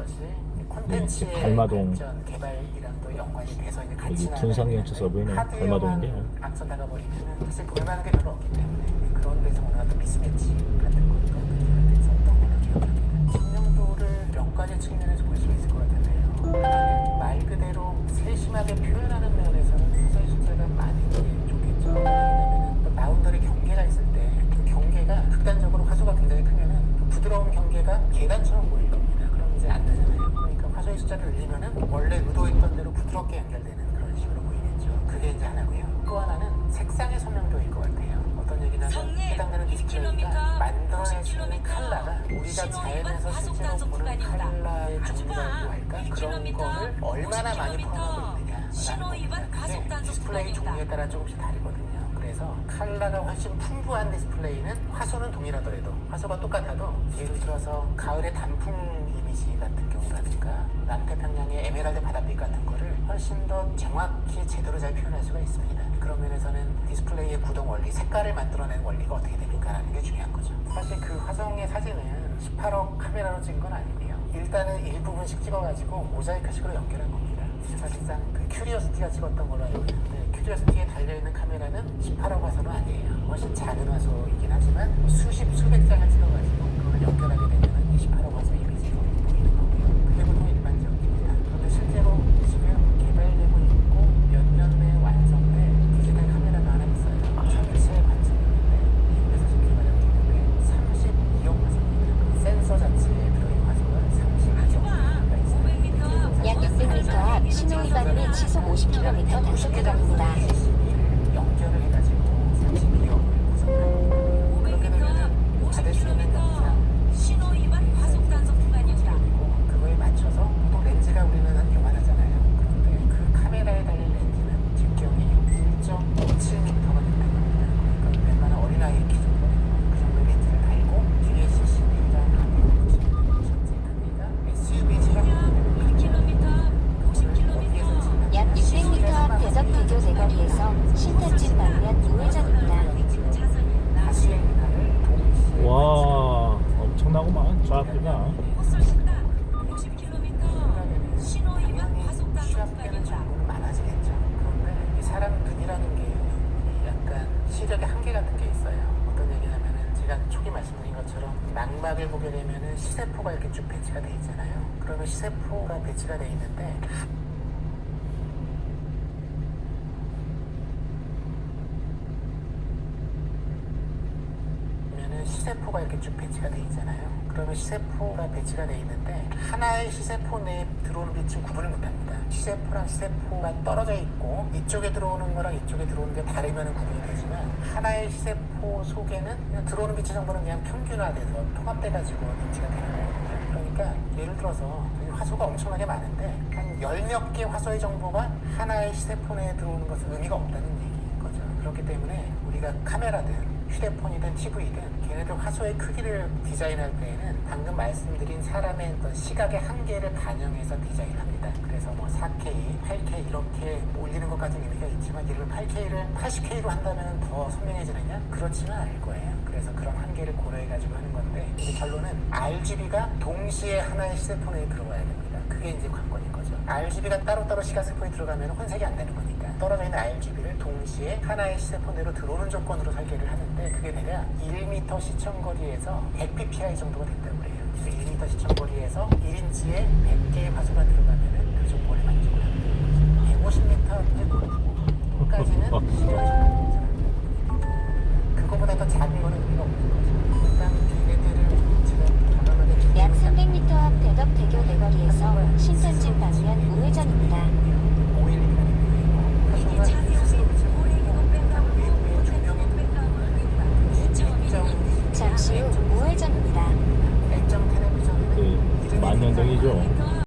것이 콘텐츠의 달마동 발전, 개발이랑도 연관이 돼서 이제 같이 여기 둔상경치 서부에는 달마동인데 앞서다가 버리면 사실 볼만한 게 별로 없기 때문에 그런 데서 오는 어떤 미스매치 같은 것도 문제가 됐었던 걸로 기억합니다. 청명도를 몇 가지 측면에서 볼 수 있을 것 같은데요. 하나는 말 그대로 세심하게 표현하는 면에서는 화소의 숫자가 많은 게 좋겠죠. 왜냐하면 또 바운더리 경계가 있을 때 그 경계가 극단적으로 화소가 굉장히 크면은 그 부드러운 경계가 계단처럼 보일 겁니다. 그럼 이제 안 되잖아요. 그러니까 화소의 숫자를 늘리면은 원래 의도했던 대로 부드럽게 연결되는 그런 식으로 보이겠죠. 그게 이제 하나고요. 또 하나는 색상의 선명도일 것 같아요. 어떤 얘기냐면 해당되는 디스플레이가 만들어내는 컬러가 우리가 자연에서 실제로 보는 컬러의 종류라고 할까? 그런 거를 얼마나 많이 포함하고 있느냐라는 겁니다. 디스플레이 종류에 따라 조금씩 다르거든요. 그래서 컬러가 훨씬 풍부한 디스플레이는 화소는 동일하더라도 화소가 똑같아도 예를 들어서 가을의 단풍 이미지 같은 경우라든가 남태평양의 에메랄드 바닷빛 같은 거를 훨씬 더 정확히 제대로 잘 표현할 수가 있습니다. 그런 면에서는 디스플레이의 구동 원리, 색깔을 만들어내는 원리가 어떻게 됩니까라는 게 중요한 거죠. 사실 그 화성의 사진은 18억 카메라로 찍은 건 아니고요. 일단은 일부분씩 찍어가지고 모자이크식으로 연결한 겁니다. 사실상 그 큐리오시티가 찍었던 걸로 알고 있는데 큐리오시티에 달려있는 카메라는 18억 화소는 아니에요. 훨씬 작은 화소이긴 하지만 수십, 수백 장을 찍어가지고 그걸 연결하게 되면 28억 화소 이미지가 보이는 거고요. 그게 보통 일반적입니다. 그런데 실제로 지금 개발되고 있고 몇 년 내에 완성된 디지털 카메라가 하나 있어요. 전체 관측용인데 미국에서 지금 개발하고 있는데 32억 화소입니다. 센서 자체에 들어있는 화소가 32억 화소가 있어요. 약 600m 앞 신호 위반 및 시속 50km 단속 구간입니다. 연결을 해가지고 32억을 구성하고 그렇게 되면 받을 수 있는 영상 신호 위반 과속 단속 구간입니다. 그거에 맞춰서 보통 렌즈가 우리는 한 요만하잖아요. 그런데 그 카메라에 달린 렌즈는 직경이 1.57m가 된다고 합니다. 그러니까 웬만한 어린아이 키 정도 되는 그 정도의 렌즈를 달고 뒤에 CCTV랑 앞에 붙이는 전체 크기가 SUV 차량 1km, 50km. 약 600m 앞 대덕대교 내거리에서 신탄집 방면 우회전입니다. 와 엄청나구만 저 앞에가. 호설 속도 50km. 신호 위반 과속 단속 구간입니다. 많아지겠죠. 그런데 이 사람 눈이라는 게 약간 시력의 한계 같은 게 있어요. 어떤 얘기냐면은 제가 초기 말씀드린 것처럼 망막을 보게 되면은 시세포가 이렇게 쭉 배치가 돼 있잖아요. 그러면 시세포가 배치가 돼 있는데 시세포가 이렇게 쭉 배치가 돼 있잖아요. 그러면 시세포가 배치가 돼 있는데 하나의 시세포 내에 들어오는 빛은 구분을 못합니다. 시세포랑 시세포가 떨어져 있고 이쪽에 들어오는 거랑 이쪽에 들어오는 게 다르면 구분이 되지만 하나의 시세포 속에는 그냥 들어오는 빛의 정보는 그냥 평균화돼서 통합돼가지고 배치가 되는 거거든요. 그러니까 예를 들어서 화소가 엄청나게 많은데 한 10몇 개 화소의 정보가 하나의 시세포 내에 들어오는 것은 의미가 없다는 얘기인 거죠. 그렇기 때문에 우리가 카메라든 휴대폰이든 TV든 걔네들 화소의 크기를 디자인할 때에는 방금 말씀드린 사람의 어떤 시각의 한계를 반영해서 디자인을 합니다. 그래서 뭐 4K, 8K 이렇게 올리는 것까지는 의미가 있지만 예를 들어 8K를 80K로 한다면 더 선명해지느냐? 그렇지는 않을 거예요. 그래서 그런 한계를 고려해가지고 하는 건데 이제 결론은 RGB가 동시에 하나의 시세폰에 들어가야 됩니다. 그게 이제 관건인 거죠. RGB가 따로따로 시각세포에 들어가면 혼색이 안 되는 거니까 떨어져 있는 RGB를 동시에 하나의 시세폰으로 들어오는 조건으로 설계를 하는데 그게 대략 1m 시청거리에서 100 ppi 정도가 된다고 그래요. 그래서 1m 시청거리에서 1인치에 100개의 화소가 들어